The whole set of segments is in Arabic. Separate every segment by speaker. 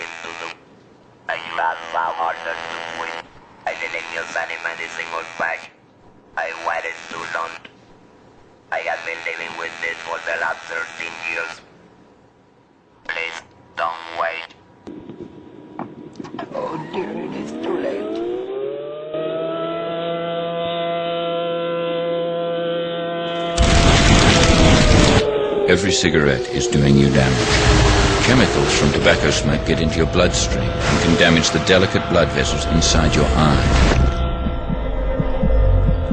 Speaker 1: into the I got far harder to quit. I didn't use any medicine or back. I waited too long. I have been living with this for the last 13 years. Please, don't wait.
Speaker 2: Oh dear, it is too late.
Speaker 3: Every cigarette is doing you damage. Chemicals from tobacco smoke get into your bloodstream and can damage the delicate blood vessels inside your eye.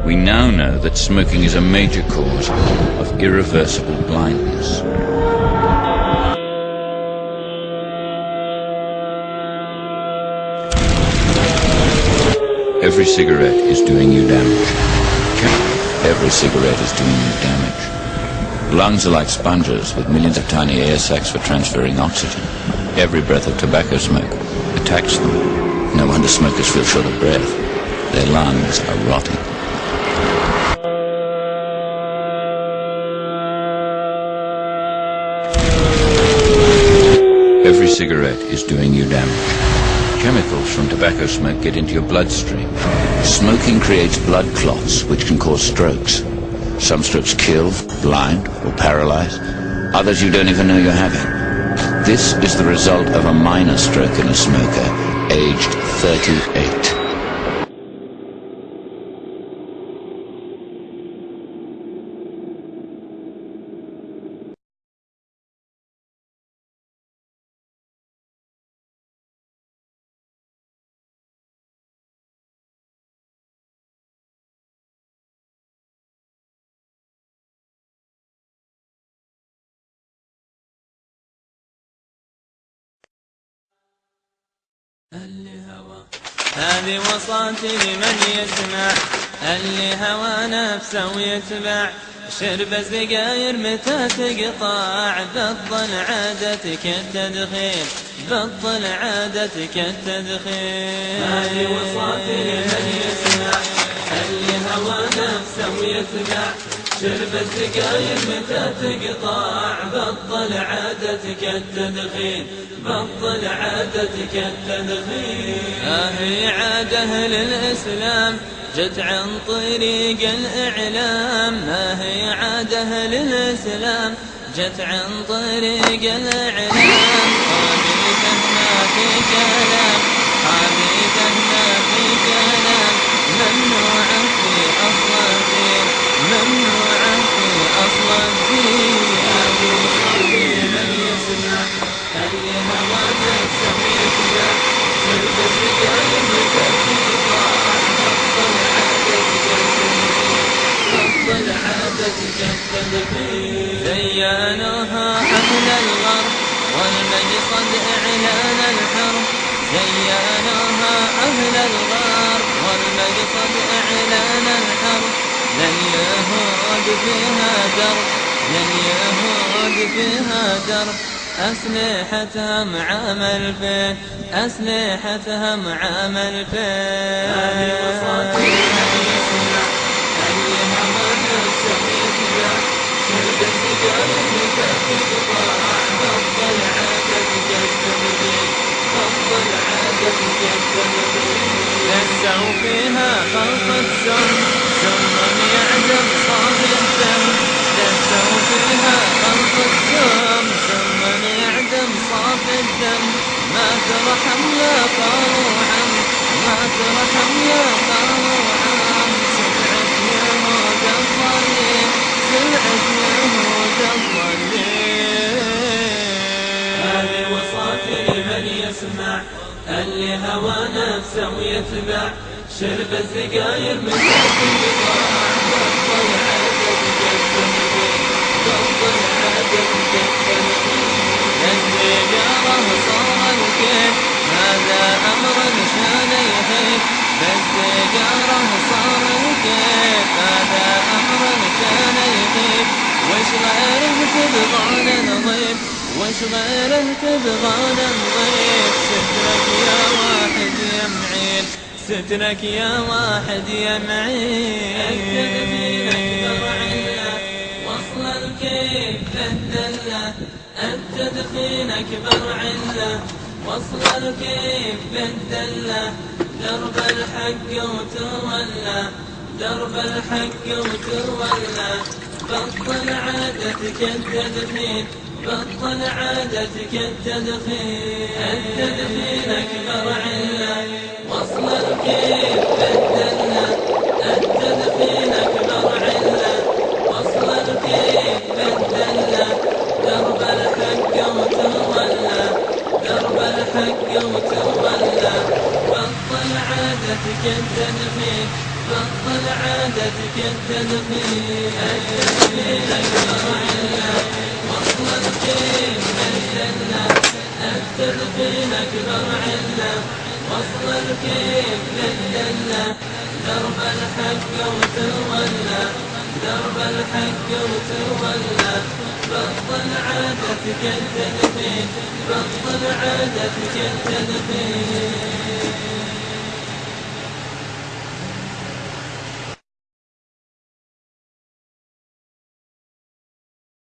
Speaker 3: We now know that smoking is a major cause of irreversible blindness. Every cigarette is doing you damage. Every cigarette is doing you damage. Lungs are like sponges with millions of tiny air sacs for transferring oxygen. Every breath of tobacco smoke attacks them. No wonder smokers feel short of breath. Their lungs are rotting. Every cigarette is doing you damage. Chemicals from tobacco smoke get into your bloodstream. Smoking creates blood clots, which can cause strokes. Some strokes kill, blind, or paralyze. Others you don't even know you're having. This is the result of a minor stroke in a smoker, aged 38.
Speaker 4: هذه وصاتي لمن يسمع، اللي هوى نفسه ويتبع، شرب السجاير متى تقطع، بطل عادتك التدخين، بطل عادتك التدخين. هذه وصاتي لمن يسمع، اللي هوى نفسه ويتبع، شرب السجاير متى تقطع، بطل عادتك التدخين، بطل عادتك التدخين. هي عادة للإسلام جت عن طريق الإعلام، ما هي عادة للإسلام جت عن طريق الإعلام. حديثا ما في كلام، حديثا ما في كلام، ممنوعا في أصل الدين، ممنوعا في أصل الدين. من يسمع اللي هوى نفسه ويتبع، شرب السجاير متى تقطع، بطل عادتك التدخين، بطل عادتك التدخين. زينوها أهل الغرب والمقصد إعلان الحرب، زينوها أهل الغرب والمقصد إعلان الحرب. لليهود فيها درب، لليهود فيها درب، أسلحتها معامل فين، أسلحتها معامل فين. هذه وصاتي لمن يسمع، اللي هوى نفسه ويتبع، شرب السجاير متى تقطع، بطل عادتك التدخين، بطل عادتك التدخين. دسوا فيها خلطة سم، سم يعدم صافي الدم، دسوا فيها خلطة سم، سم يعدم صافي الدم. ما ترحم لا قالوا عم، ما ترحم لا قالوا عم. سمعت يهود الضالين، سمعت يهود الضالين. هذه وصاتي لمن يسمع، اللي هوى نفسه ويتبع، شرب السجاير متى تقطع، بطل عادتك التدخين، بطل عادتك التدخين. السجارة صار الكيف، هذا أمر شان يخيف، السجارة صار الكيف، هذا أمر كان يخيف. وش غيره تبغون نضيف، وش غيره تبغون نضيف. سترك يا واحد يا معين، سترك يا واحد يا معين. التدخين أكبر علة، وصل الكيف للدلة، التدخين أكبر علة، وصل الكيف بالدلة درب الحق وتولى درب الحق وتولى بطل عادتك التدخين بطل عادتك التدخين أكبر علة وصل الكيف بالدلة التدخين أكبر علة وصل الكيف بالدلة درب الحق وتولى درب الحق وتولى بطل عادتك التدخين بطل عادتك التدخين أكبر علة وصل الكيف بالدلة التدخين أكبر علة وصل الكيف بالدلة درب الحق وتولى درب الحق وتولى بطل عادتك التدخين بطل عادتك التدخين.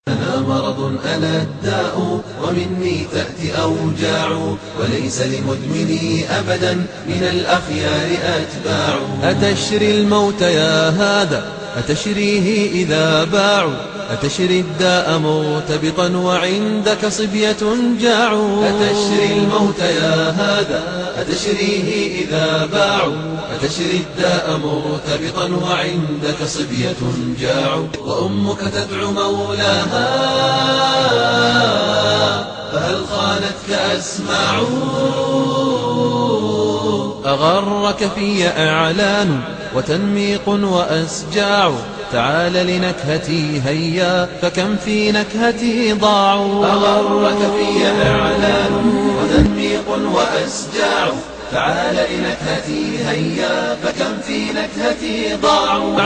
Speaker 5: أنا مرض أنا الداء ومني تأتي أوجاع وليس لمدمني أبدا من الأخيار أتباع. أتشري الموت يا هذا أتشريه إذا باعوا أتشري الداء مرتبطا وعندك صبية جاعوا. أتشري الموت يا هذا أتشريه إذا باعوا أتشري الداء مرتبطا وعندك صبية جاعوا. وأمك تدعو مولاها فهل خانتك أسماع. أغرك في أعلان وتنميق وأسجاع تعال لنكهتي هيا فكم في نكهتي ضاعوا. أغرك في أعلان وتنميق وأسجاع تعال لنكهتي هيا فكم في نكهتي ضاعوا.